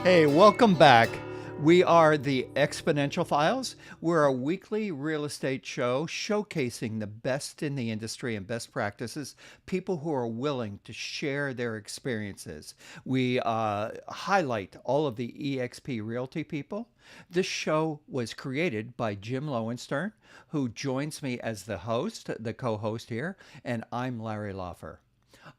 Hey, welcome back. We are the Exponential Files. We're a weekly real estate show showcasing the best in the industry and best practices, people who are willing to share their experiences. We highlight all of the eXp Realty people. This show was created by Jim Lowenstern, who joins me as the host, the co host here, and I'm Larry Loffer.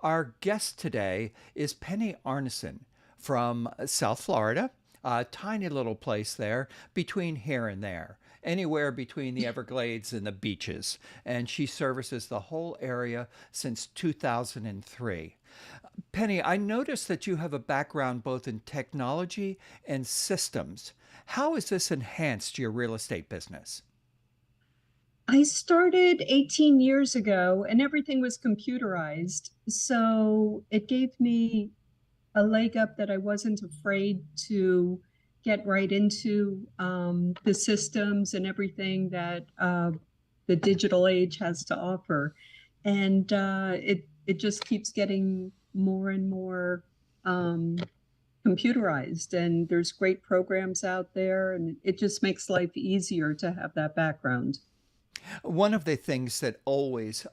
Our guest today is Pennie Arneson from South Florida, a tiny little place there between here and there, anywhere between the Everglades and the beaches. And she services the whole area since 2003. Pennie, I noticed that you have a background both in technology and systems. How has this enhanced your real estate business? I started 18 years ago and everything was computerized. So it gave me a leg up that I wasn't afraid to get right into the systems and everything that the digital age has to offer. And it just keeps getting more and more um, computerized. And there's great programs out there, and it just makes life easier to have that background. One of the things that always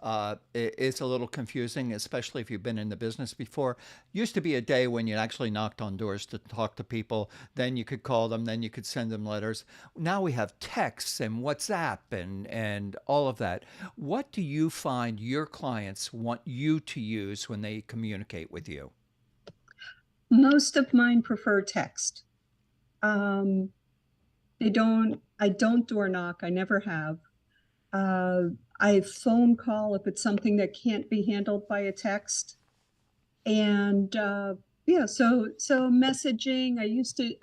is a little confusing, especially if you've been in the business before, used to be a day when you actually knocked on doors to talk to people. Then you could call them, then you could send them letters. Now we have texts and WhatsApp and all of that. What do you find your clients want you to use when they communicate with you? Most of mine prefer text. Um, I don't door knock. I never have. Uh, I phone call if it's something that can't be handled by a text. And yeah, so messaging.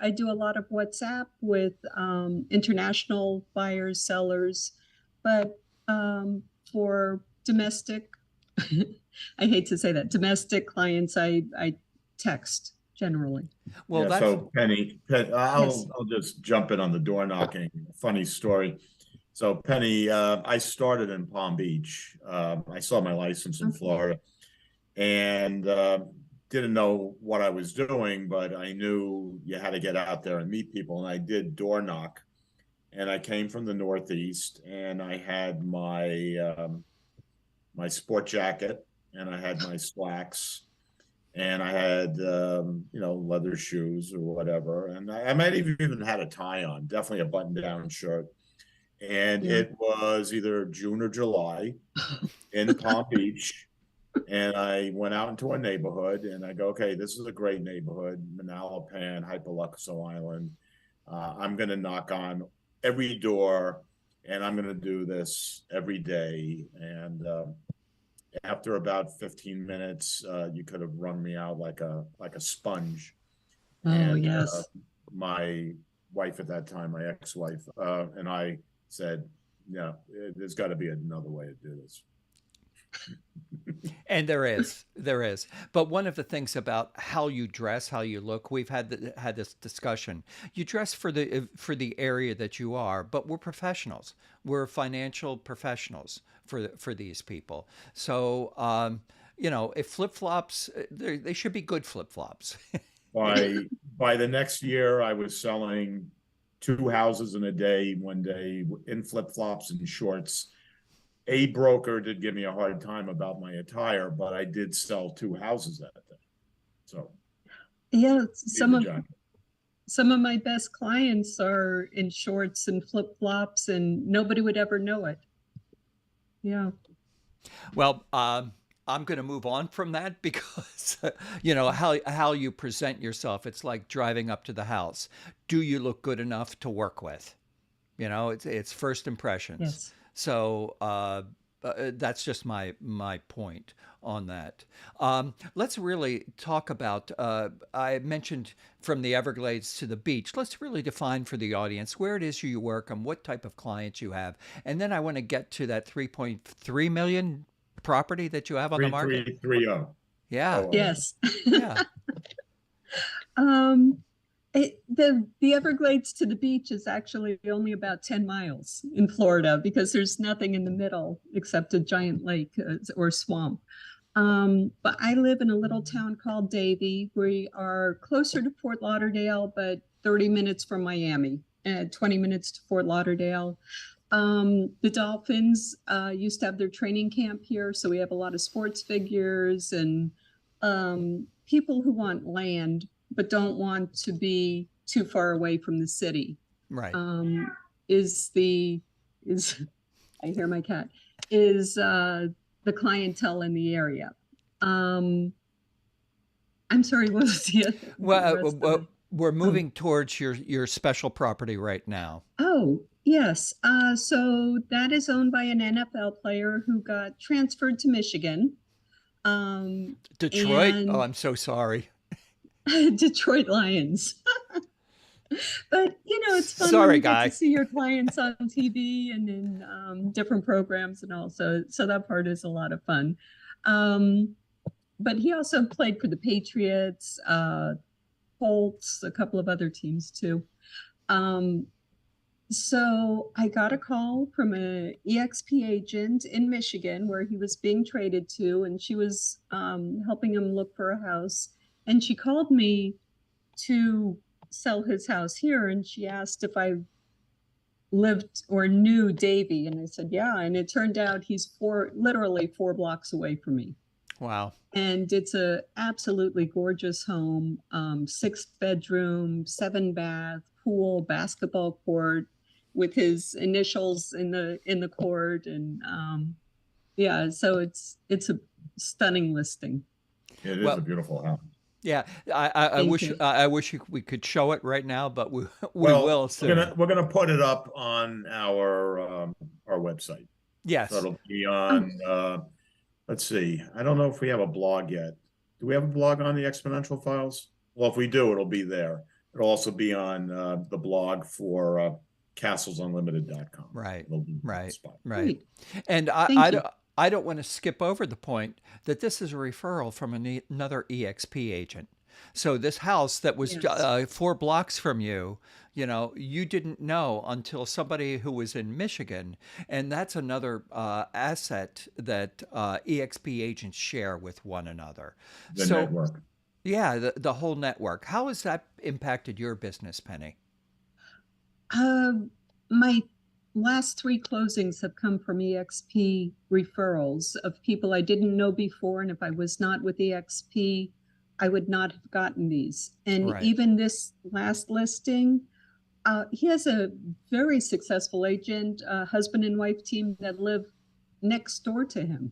I do a lot of WhatsApp with international buyers, sellers, but for domestic, I hate to say that, domestic clients, I text generally. Well, Yeah, that's so Penny, Yes. I'll just jump in on the door knocking. Funny story. So Penny, I started in Palm Beach. I saw my license in Okay. Florida and didn't know what I was doing, but I knew you had to get out there and meet people. And I did door knock. And I came from the Northeast, and I had my sport jacket, and I had my slacks, and I had leather shoes or whatever, and I might have even had a tie on, definitely a button-down shirt. And Yeah. it was either June or July in Palm Beach, and I went out into a neighborhood, and I go, okay, this is a great neighborhood, Manalapan, Hypoluxo Island. I'm going to knock on every door, and I'm going to do this every day. And after about 15 minutes, you could have wrung me out like a sponge. Oh, And yes. my wife at that time, my ex-wife, and I said, "Yeah, there's got to be another way to do this." And there is. But one of the things about how you dress, how you look, we've had this discussion. You dress for the area that you are, but we're professionals. We're financial professionals for these people. So, if flip flops, they should be good flip flops. By by the next year, I was selling two houses in a day, one day in flip flops and shorts. A broker did give me a hard time about my attire, but I did sell two houses that day. So Yeah, need the jacket. some of my best clients are in shorts and flip-flops and nobody would ever know it. Yeah. Well, I'm going to move on from that because how you present yourself. It's like driving up to the house. Do you look good enough to work with? It's first impressions. Yes. So that's just my point on that. Let's really talk about. I mentioned from the Everglades to the beach. Let's really define for the audience where it is you work and what type of clients you have, and then I want to get to that 3.3 million property that you have on the market. 3330. Yeah, Oh, Yes. yeah. Um, the Everglades to the beach is actually only about 10 miles in Florida because there's nothing in the middle except a giant lake or swamp. But I live in a little town called Davie. We are closer to Fort Lauderdale, but 30 minutes from Miami and 20 minutes to Fort Lauderdale. The Dolphins used to have their training camp here, so we have a lot of sports figures and people who want land but don't want to be too far away from the city. Right. Is I hear my cat, is the clientele in the area. I'm sorry, what was the Well, we're moving towards your special property right now. Oh, yes. So that is owned by an NFL player who got transferred to Michigan. Detroit? And Oh, I'm so sorry. Detroit Lions. But it's fun Sorry, when you guy. get to see your clients on TV and in different programs and all. So that part is a lot of fun. But he also played for the Patriots, Colts, a couple of other teams too. So I got a call from an eXp agent in Michigan where he was being traded to, and she was helping him look for a house. And she called me to sell his house here, and she asked if I lived or knew Davie, and I said yeah. And it turned out he's literally 4 blocks away from me. Wow. And it's a absolutely gorgeous home, 6 bedroom, 7 bath, pool, basketball court with his initials in the court. And yeah, so it's a stunning listing. It is a beautiful house. Yeah, I wish we could show it right now, but we will soon. We're gonna put it up on our website. Yes. So it'll be on let's see. I don't know if we have a blog yet. Do we have a blog on the Exponential Files? Well, if we do, it'll be there. It'll also be on the blog for castlesunlimited.com. Right. Right. Right. And I don't want to skip over the point that this is a referral from another eXp agent. So this house that was 4 blocks from you, you didn't know until somebody who was in Michigan. And that's another asset that eXp agents share with one another. The network. Yeah, the whole network. How has that impacted your business, Pennie? My last 3 closings have come from eXp referrals of people I didn't know before. And if I was not with eXp, I would not have gotten these. And even this last listing, he has a very successful agent, husband and wife team that live next door to him.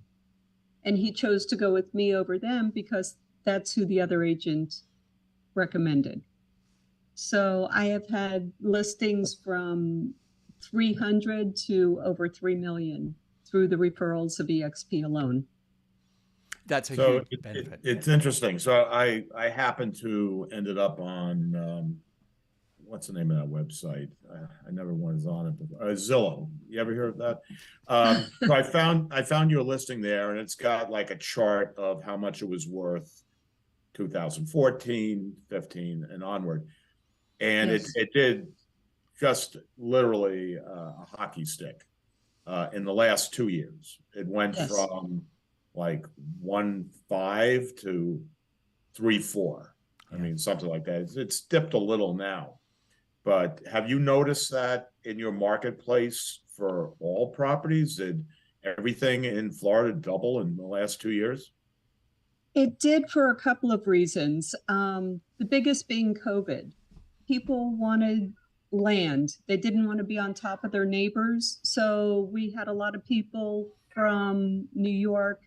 And he chose to go with me over them because that's who the other agent recommended. So I have had listings from 300 to over 3 million through the referrals of eXp alone. That's a huge benefit. It's interesting. So I happened to ended up on what's the name of that website? I never was on it before. Zillow. You ever hear of that? So I found your listing there, and it's got like a chart of how much it was worth 2014, 15, and onward. And it did just literally a hockey stick in the last 2 years. It went from like 1.5 to 3.4. I mean, something like that. It's dipped a little now. But have you noticed that in your marketplace for all properties? Did everything in Florida double in the last 2 years? It did for a couple of reasons. The biggest being COVID. People wanted land. They didn't want to be on top of their neighbors. So we had a lot of people from New York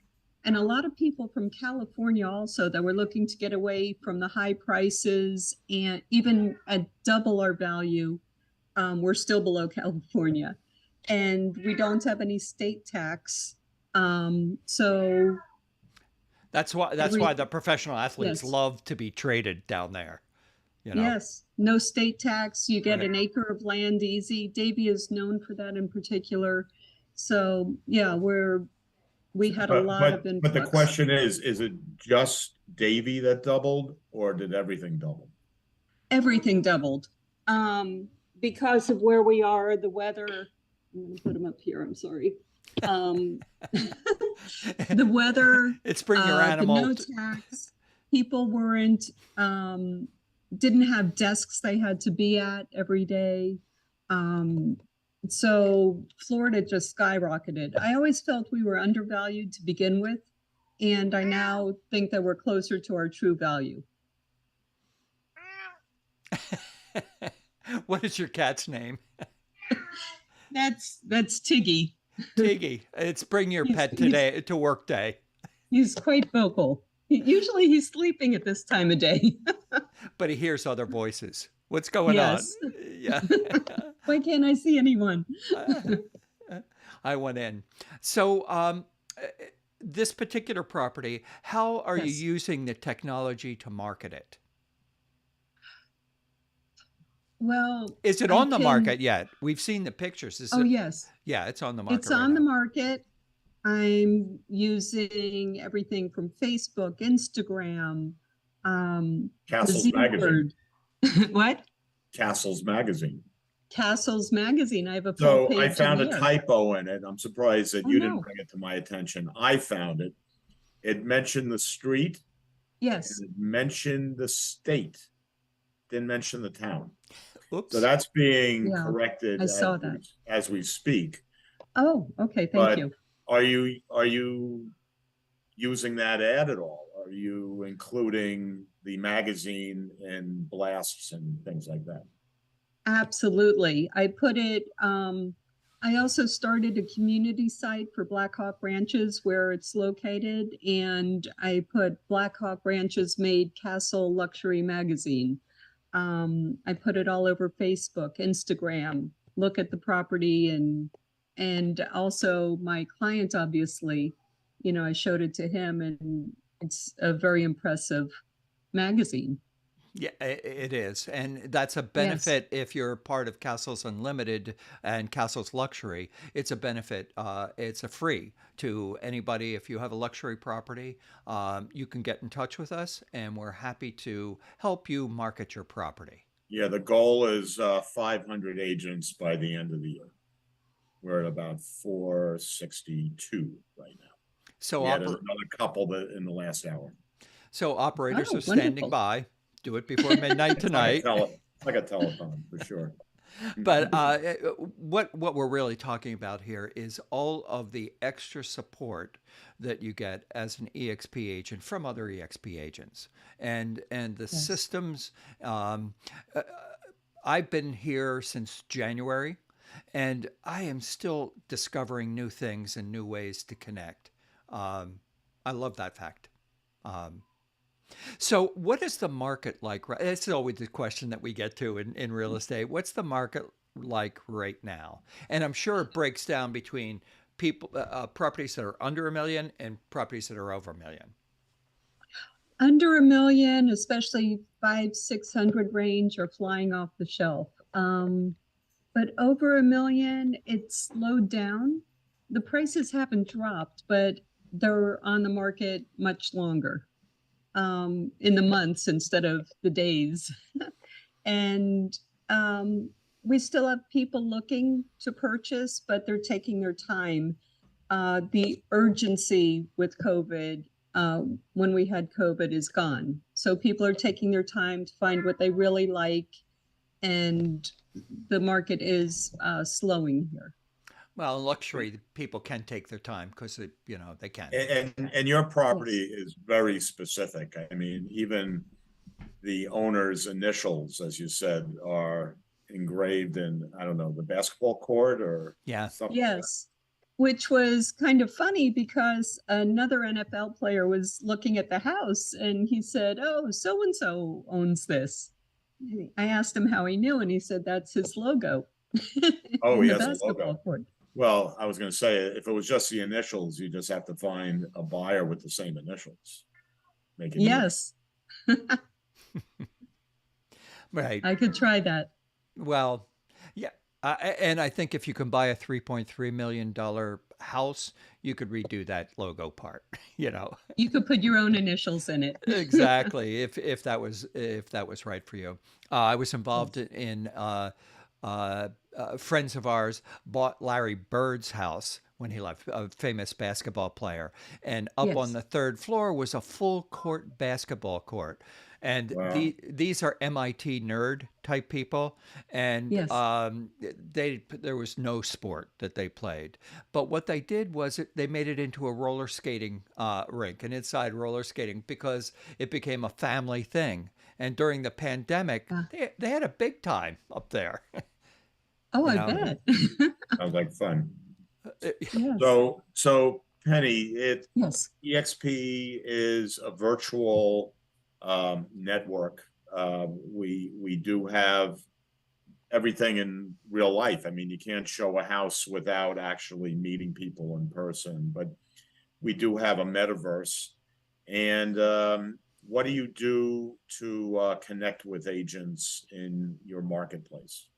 and a lot of people from California also that were looking to get away from the high prices, and even at double our value, we're still below California, and we don't have any state tax. So that's why the professional athletes love to be traded down there. Yes, no state tax. You get an acre of land easy. Davie is known for that in particular. So yeah, we had a lot of influx. But the question is it just Davie that doubled, or did everything double? Everything doubled. Because of where we are, the weather. I'm going to put them up here. I'm sorry. Um, the weather, It's bring your the animal. no tax, people didn't have desks they had to be at every day. So Florida just skyrocketed. I always felt we were undervalued to begin with, and I now think that we're closer to our true value. What is your cat's name? That's Tiggy. Tiggy. It's bring your He's- pet he's- today to work day. He's quite vocal. Usually he's sleeping at this time of day. But he hears other voices. What's going Yes. on? Yeah. Why can't I see anyone? I went in. So, this particular property, how are you Yes. using the technology to market it? Well, Is it I on the can- market yet? We've seen the pictures. Is Oh, it? yes. Yeah, it's on the market. It's right on the now. market. I'm using everything from Facebook, Instagram, the Castles Z Magazine. Word. What? Castles Magazine. Castles Magazine. I have a full So page I found a there. typo in it. I'm surprised that Oh, you no. didn't bring it to my attention. I found it. It mentioned the street Yes. and it mentioned the state. Didn't mention the town. Oops. So that's being Yeah, corrected I saw that. as we speak. Oh, okay. Thank But you. are you using that ad at all? Are you including the magazine and blasts and things like that? Absolutely. I put it, I also started a community site for Blackhawk Ranches where it's located, and I put Blackhawk Ranches Made Castle Luxury Magazine. I put it all over Facebook, Instagram, look at the property, and also my client, obviously, I showed it to him, and it's a very impressive magazine. Yeah, it is. And that's a benefit if you're part of Castles Unlimited and Castles Luxury. It's a benefit. It's a free to anybody. If you have a luxury property, you can get in touch with us and we're happy to help you market your property. Yeah, the goal is 500 agents by the end of the year. We're at about 462 right now. So, We had another couple in the last hour. so operators Oh, are standing wonderful. by. Do it before midnight tonight. Like a telethon for sure. But what we're really talking about here is all of the extra support that you get as an eXp agent from other eXp agents, and the Yes. systems. I've been here since January, and I am still discovering new things and new ways to connect. I love that fact. So, what is the market like? It's always the question that we get to in real estate. What's the market like right now? And I'm sure it breaks down between people, properties that are under $1 million and properties that are over $1 million. Under $1 million, especially 500-600 range, are flying off the shelf. But over $1 million, it's slowed down. The prices haven't dropped, but they're on the market much longer, in the months instead of the days. And we still have people looking to purchase, but they're taking their time. The urgency with COVID, when we had COVID, is gone. So people are taking their time to find what they really like, and the market is slowing here. Well, in luxury, people can take their time because they can. And your property is very specific. I mean, even the owner's initials, as you said, are engraved in, I don't know, the basketball court or Yeah. something. Yes, which was kind of funny because another NFL player was looking at the house and he said, "Oh, so and so owns this." I asked him how he knew, and he said that's his logo. Oh, in he the has a basketball logo. court. Well, I was going to say, if it was just the initials, you just have to find a buyer with the same initials. Make it easy. Yes, Right. I could try that. Well, yeah. And I think if you can buy a $3.3 million house, you could redo that logo part, You could put your own initials in it. Exactly. If that was right for you. I was involved in friends of ours bought Larry Bird's house when he left, a famous basketball player. And up on Yes. the third floor was a full court basketball court. And Wow. these are MIT nerd type people, and Yes. there was no sport that they played. But what they did was they made it into a roller skating rink, an inside roller skating, because it became a family thing. And during the pandemic, Uh, they had a big time up there. oh, You I know, bet. Sounds like fun. Yes. So Penny, Yes. EXP is a virtual network. We do have everything in real life. I mean, you can't show a house without actually meeting people in person, but we do have a metaverse. And what do you do to connect with agents in your marketplace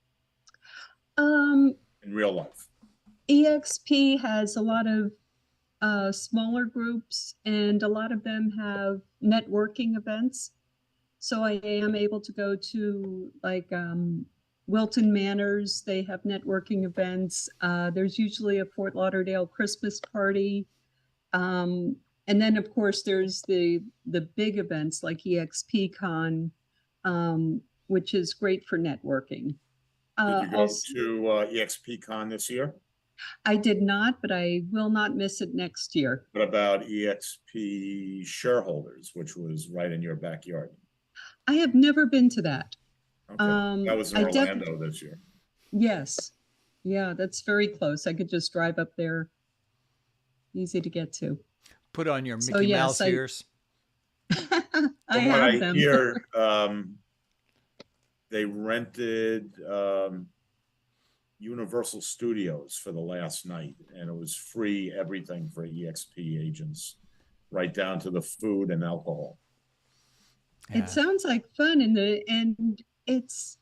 Um, in real life? EXP has a lot of smaller groups, and a lot of them have networking events. So I am able to go to like Wilton Manors. They have networking events. There's usually a Fort Lauderdale Christmas party. Um, and then of course there's the big events like EXP Con, which is great for networking. Did you go Also, to EXPCon this year? I did not, but I will not miss it next year. What about EXP shareholders, which was right in your backyard? I have never been to that. Okay, that was in I Orlando this year. yes. Yeah, that's very close. I could just drive up there, easy to get to. put on your So Mickey yes, Mouse ears. I From what have I them. hear, they rented Universal Studios for the last night, and it was free everything for EXP agents, right down to the food and alcohol. Yeah. It sounds like fun, and it's,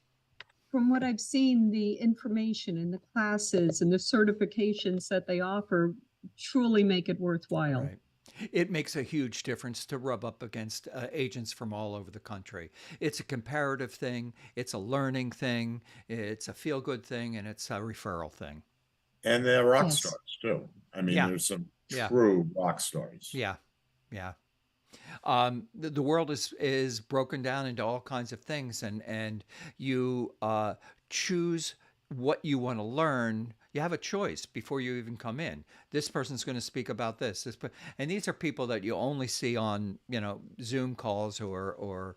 from what I've seen, the information and the classes and the certifications that they offer truly make it worthwhile. Right. It makes a huge difference to rub up against agents from all over the country. It's a comparative thing, it's a learning thing, it's a feel good thing, and it's a referral thing. And they're rock Yes. stars too. I mean, Yeah. there's some Yeah. true rock stars. Yeah. Yeah. The world is broken down into all kinds of things, and you choose what you want to learn. You have a choice before you even come in. This person's going to speak about this. And these are people that you only see on Zoom calls or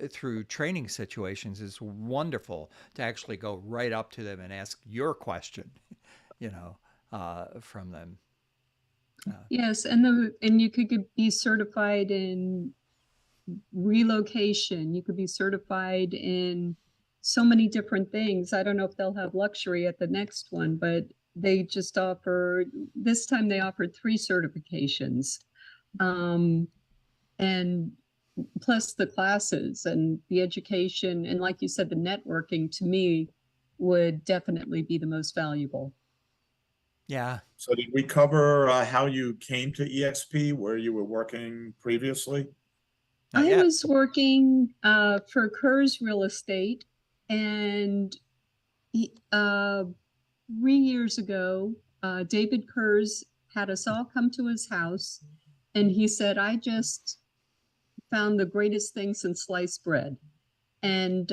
through training situations. It's wonderful to actually go right up to them and ask your question, from them. Yes, and you could be certified in relocation. You could be certified in so many different things. I don't know if they'll have luxury at the next one, but they just offer, this time they offered 3 certifications. And plus the classes and the education, and like you said, the networking to me would definitely be the most valuable. Yeah. So did we cover how you came to EXP, where you were working previously? Not I yet. was working for Kurz Real Estate, and 3 years ago, David Kurz had us all come to his house, and he said, "I just found the greatest thing since sliced bread." And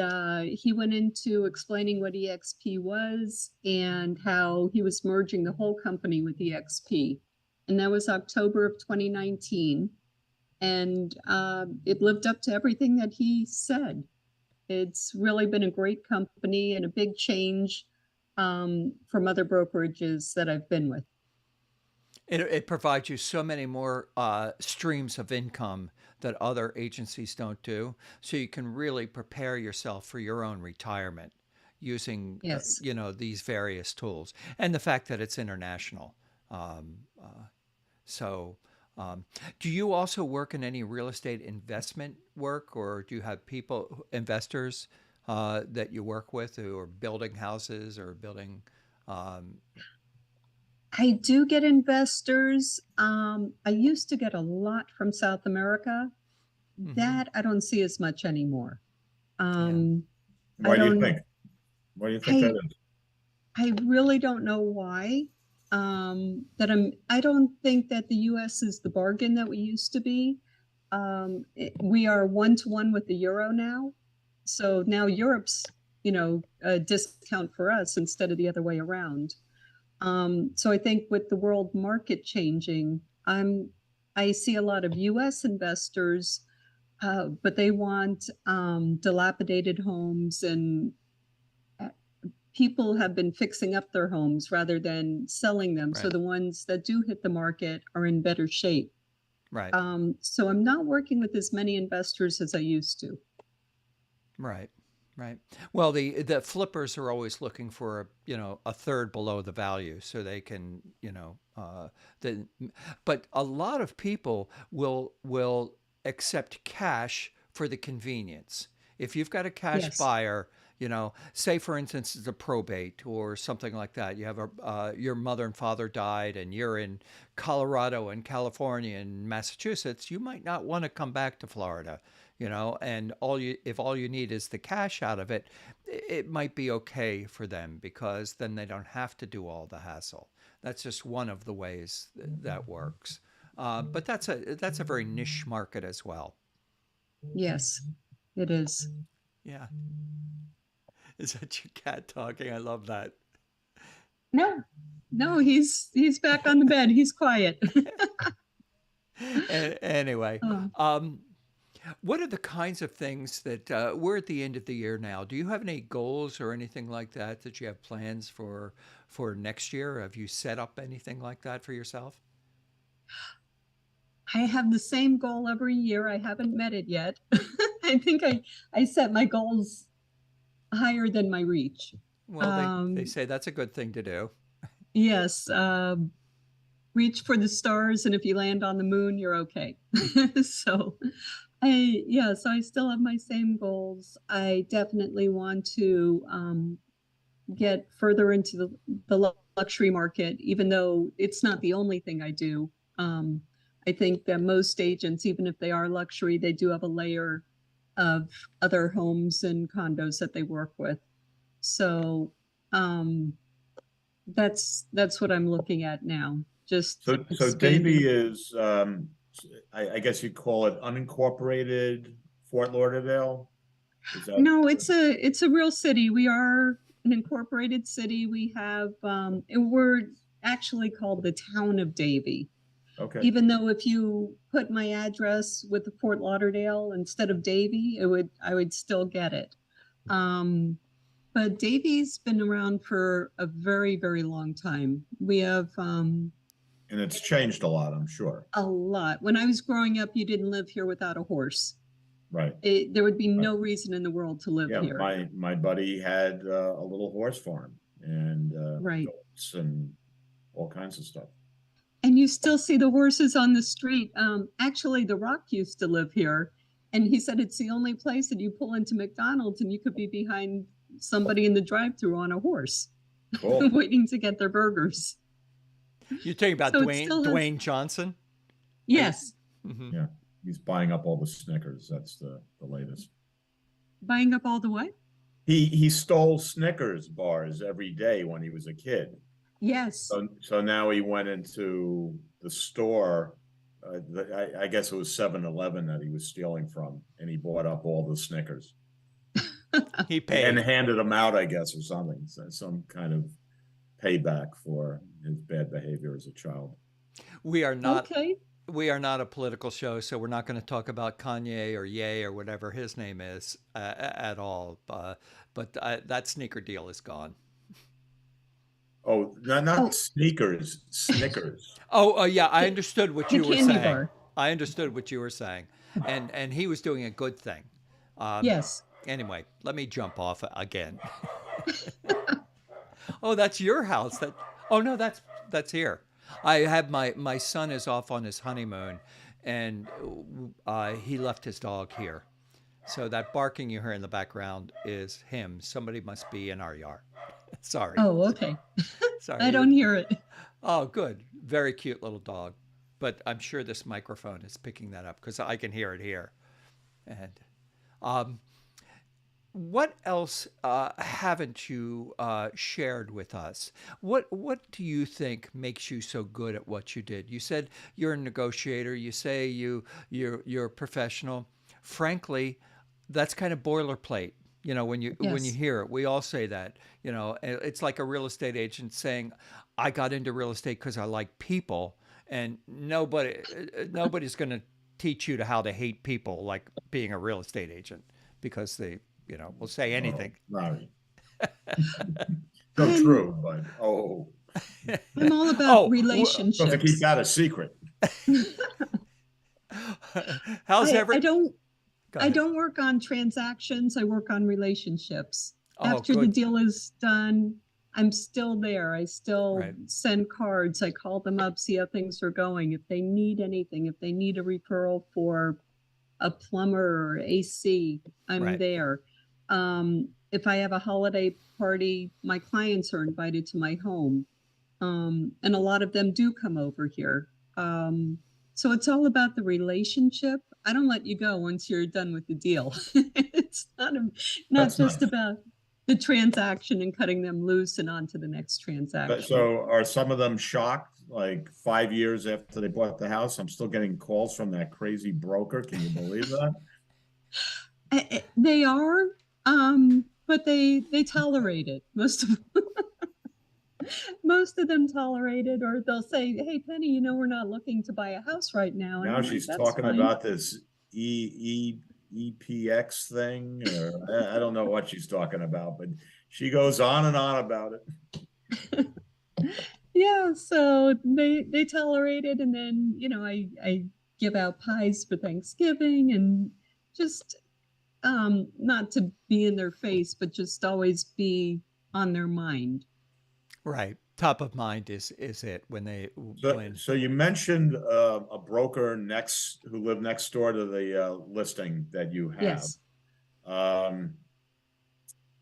he went into explaining what EXP was and how he was merging the whole company with EXP. And that was October of 2019. And it lived up to everything that he said. It's really been a great company and a big change from other brokerages that I've been with. It provides you so many more streams of income that other agencies don't do. So you can really prepare yourself for your own retirement using, Yes. these various tools. And the fact that it's international. Um, uh, so, do you also work in any real estate investment work, or do you have investors, that you work with who are building houses or building? Um, I do get investors. I used to get a lot from South America. That I don't see as much anymore. I Why do you don't, think? Why do you think that is? I really don't know why. I don't think that the US is the bargain that we used to be. We are 1-to-1 with the euro now. So now Europe's, a discount for us instead of the other way around. So I think with the world market changing, I see a lot of US investors, but they want dilapidated homes, and people have been fixing up their homes rather than selling them. So Right. the ones that do hit the market are in better shape. Right. So I'm not working with as many investors as I used to. Right. Right. Well, the flippers are always looking for a third below the value, so they can the but a lot of people will accept cash for the convenience. If you've got a cash Yes. buyer, say for instance it's a probate or something like that. You have your mother and father died, and you're in Colorado and California and Massachusetts. You might not want to come back to Florida, and if all you need is the cash out of it, it might be okay for them because then they don't have to do all the hassle. That's just one of the ways that works. But that's a very niche market as well. Yes, it is. Yeah. Is that your cat talking? I love that. No, no, he's back on the bed. He's quiet. Anyway, Oh. what are the kinds of things that we're at the end of the year now? Do you have any goals or anything like that you have plans for next year? Have you set up anything like that for yourself? I have the same goal every year. I haven't met it yet. I think I set my goals higher than my reach. Well, they say that's a good thing to do. Yes, reach for the stars, and if you land on the moon, you're okay. So so I still have my same goals. I definitely want to get further into the luxury market, even though it's not the only thing I do. I think that most agents, even if they are luxury, they do have a layer of other homes and condos that they work with. So that's what I'm looking at now. Just So expanding. Davie is, I guess you'd call it unincorporated Fort Lauderdale? Is that No, it's a real city. We are an incorporated city. We have we're actually called the town of Davie. okay? Even though if you put my address with the Fort Lauderdale instead of Davie, I would still get it. But Davie's been around for a very, very long time. We have And it's changed a lot, I'm sure. a lot. When I was growing up, you didn't live here without a horse. Right. There would be no reason in the world to live Yeah, here. my buddy had a little horse farm and Right. goats and all kinds of stuff. And you still see the horses on the street. Actually, The Rock used to live here, and he said it's the only place that you pull into McDonald's and you could be behind somebody in the drive-thru on a horse, Cool. waiting to get their burgers. You're talking about So it Dwayne still has- Dwayne Johnson? Yes, Mhm. Yeah, he's buying up all the Snickers. That's the latest. buying up all the what? He stole Snickers bars every day when he was a kid. Yes. So now he went into the store. I guess it was 7-Eleven that he was stealing from, and he bought up all the Snickers He and paid. handed them out, I guess, or something. So some kind of payback for his bad behavior as a child. We are not Okay. we are not a political show, so we're not going to talk about Kanye or Ye or whatever his name is at all. But that sneaker deal is gone. Oh, not Oh. sneakers, Snickers. Oh, yeah, I understood what The you were candy saying. bar. I understood what you were saying, and he was doing a good thing. Yes. Anyway, let me jump off again. Oh, that's your house. Oh no, that's here. I have my son is off on his honeymoon, and he left his dog here. So that barking you hear in the background is him. Somebody must be in our yard. Sorry. Oh, okay. Sorry. I don't hear it. Oh, good. Very cute little dog. But I'm sure this microphone is picking that up because I can hear it here. And what else haven't you shared with us? What do you think makes you so good at what you did? You said you're a negotiator. You say you're a professional. Frankly, that's kind of boilerplate. You know, when you Yes. hear it, we all say that. You know, it's like a real estate agent saying, "I got into real estate because I like people," and nobody's going to teach you to how to hate people like being a real estate agent because they, you know, will say Oh, anything. right. So I'm true, but I'm all about Oh, supposed to keep relationships. that a secret. how's I, every? I don't Go I ahead. don't work on transactions. I work on relationships. Oh, After the good. deal is done, I'm still there. I still Right. send cards. I call them up, see how things are going. If they need anything, if they need a referral for a plumber or AC, I'm Right. there. If I have a holiday party, my clients are invited to my home. And a lot of them do come over here. So it's all about the relationship. I don't let you go once you're done with the deal. It's not That's just nice. about the transaction and cutting them loose and on to the next transaction. So are some of them shocked? Like 5 years after they bought the house, I'm still getting calls from that crazy broker. Can you believe that? They are, but they tolerate it. Most of them tolerate it, or they'll say, "Hey, Penny, you know we're not looking to buy a house right now," and Now I'm like, she's "That's talking fine." about this EPX thing, or I don't know what she's talking about, but she goes on and on about it. Yeah, so they tolerate it, and then I give out pies for Thanksgiving, and just not to be in their face, but just always be on their mind. Right. Top of mind is it when So you mentioned a broker who lived next door to the listing that you have. Yes, Um,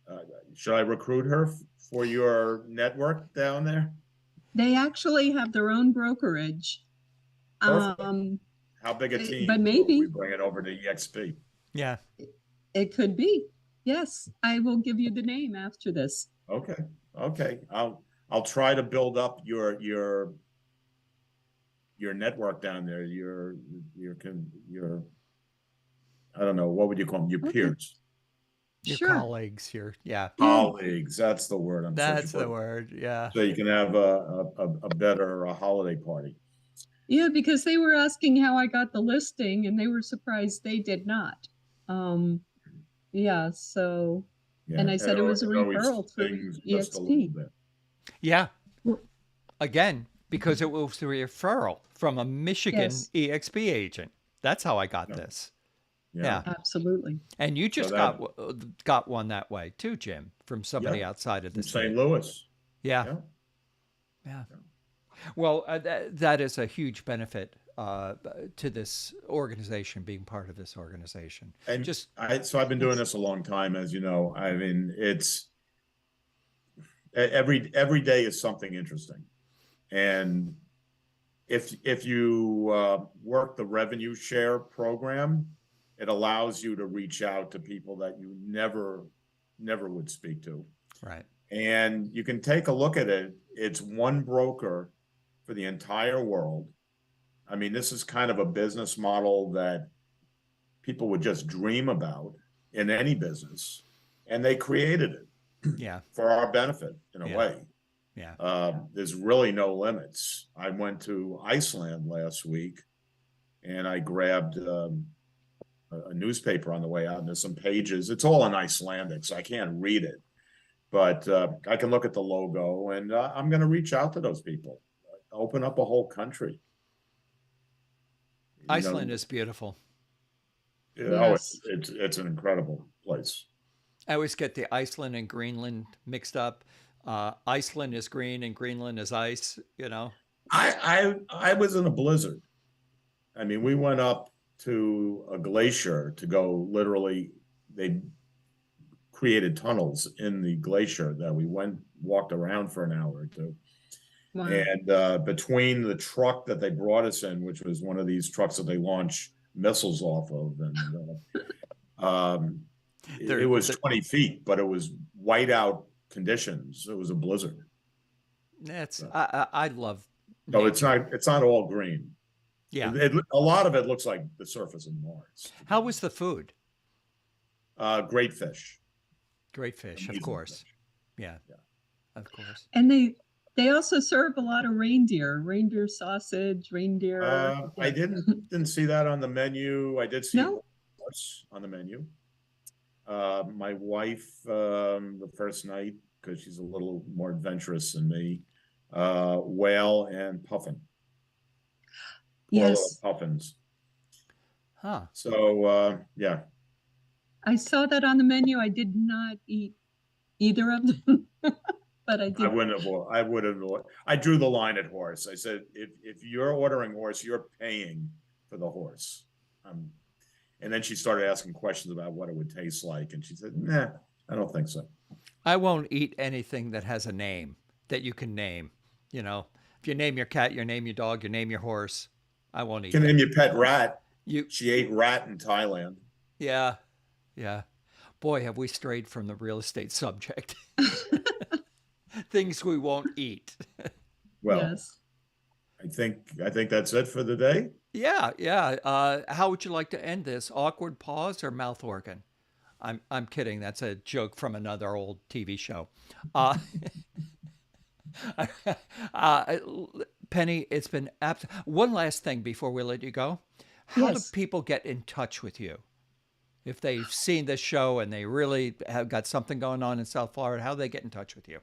uh, should I recruit her for your network down there? they actually have their own brokerage. Perfect. Um, How big a but team? Or we maybe bring it over to eXp. yeah. it could be. Yes, I will give you the name after this. Okay. Okay. I'll try to build up your network down there. Your I don't know, what would you call them? Your Okay, peers, Your sure. colleagues, your yeah. Yeah, colleagues. That's the word I'm searching That's the for. word. Yeah. So you can have a better holiday party. yeah, because they were asking how I got the listing, and they were surprised they did not. Um, yeah, so, Yeah, and I said it was a it always referral through stings just a little eXp. bit. Yeah. Well, Again, because it was a referral from a Michigan yes, EXP agent. That's how I got Yeah. this. Yeah. Yeah. absolutely. And you So just that, got one that way too, Jim, from yeah, somebody outside of the from St. state. Louis. Yeah. Yeah. Yeah. Yeah. Well, that is a huge benefit to this organization, being part of this organization. And Just so I've been doing Yes. this a long time, as you know. I mean, it's every day is something interesting. And if you work the revenue share program, it allows you to reach out to people that you never would speak to. right. And you can take a look at it. It's one broker for the entire world. I mean, this is kind of a business model that people would just dream about in any business, and they created it Yeah. for our benefit in a Yeah. way. Yeah. There's really no limits. I went to Iceland last week, and I grabbed a newspaper on the way out, and there's some pages. It's all in Icelandic, so I can't read it, but I can look at the logo, and I'm going to reach out to those people, open up a whole country. You know, Iceland is beautiful. oh, Yes. it's an incredible place. I always get the Iceland and Greenland mixed up. Iceland is green and Greenland is ice, you know? I was in a blizzard. I mean, we went up to a glacier to go literally. They created tunnels in the glacier that we walked around for an hour or two. Wow. And between the truck that they brought us in, which was one of these trucks that they launch missiles off of, and It was 20 feet, but it was whiteout conditions. It was a blizzard. That's So, I love so nature. it's not all green. Yeah. A lot of it looks like the surface of Mars. How was the food? Great fish. Great fish, of Amazing course. fish. Yeah, Yeah. of course. And they also serve a lot of reindeer sausage, reindeer. I Yeah. didn't see that on the menu. I did see No? horse on the menu. My wife, the first night, because she's a little more adventurous than me, whale and puffin. Poor little Yes. puffins. Huh. So yeah, I saw that on the menu. I did not eat either of them, but I I did. wouldn't have. I would have. I drew the line at horse. I said, if you're ordering horse, you're paying for the horse. And then she started asking questions about what it would taste like, and she said, "Nah, I don't think so." I won't eat anything that has a name that you can name. You know, if you name your cat, you name your dog, you name your horse, I won't You eat can that. name your pet rat. You, She ate rat in Thailand. yeah, yeah. Boy, have we strayed from the real estate subject. Things we won't eat. Well, Yes. I think that's it for the day. Yeah, yeah. How would you like to end this? Awkward pause or mouth organ? I'm kidding. That's a joke from another old TV show. Uh, uh, Pennie, it's been one last thing before we let you go. How do Yes. people get in touch with you? If they've seen this show and they really have got something going on in South Florida, how do they get in touch with you?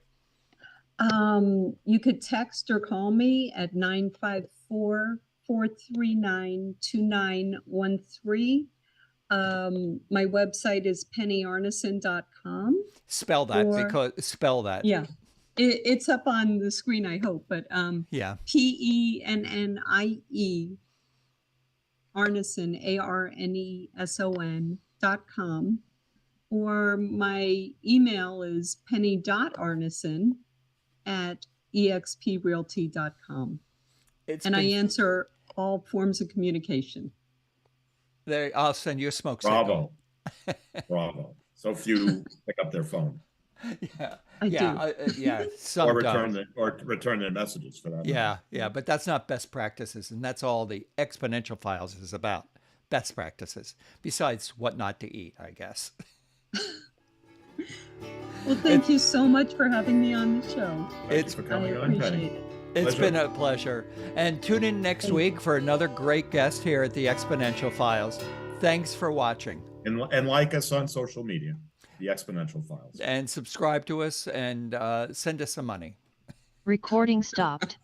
You could text or call me at 954-439-2913. My website is penniearneson.com. Spell that Or- spell that. Yeah, it's up on the screen, I hope, but Yeah. PENNIE Arneson, ARNESON.com. Or my email is penny.arneson@exprealty.com. And I answer all forms of communication. There, I'll send you a smoke signal. Bravo, bravo. So few pick up their phone Yeah, I yeah, do. yeah. Some or don't. return their messages for that. Yeah, matter. yeah, but that's not best practices, and that's all the Exponential Files is about. Best practices, besides what not to eat, I guess. Well, thank you so much for having me on the show. Thank you for I coming on, appreciate Penny. it. It's Pleasure. been a pleasure. And tune in next Thank week you. for another great guest here at the Exponential Files. Thanks for watching. And like us on social media, the Exponential Files. And subscribe to us and send us some money. Recording stopped.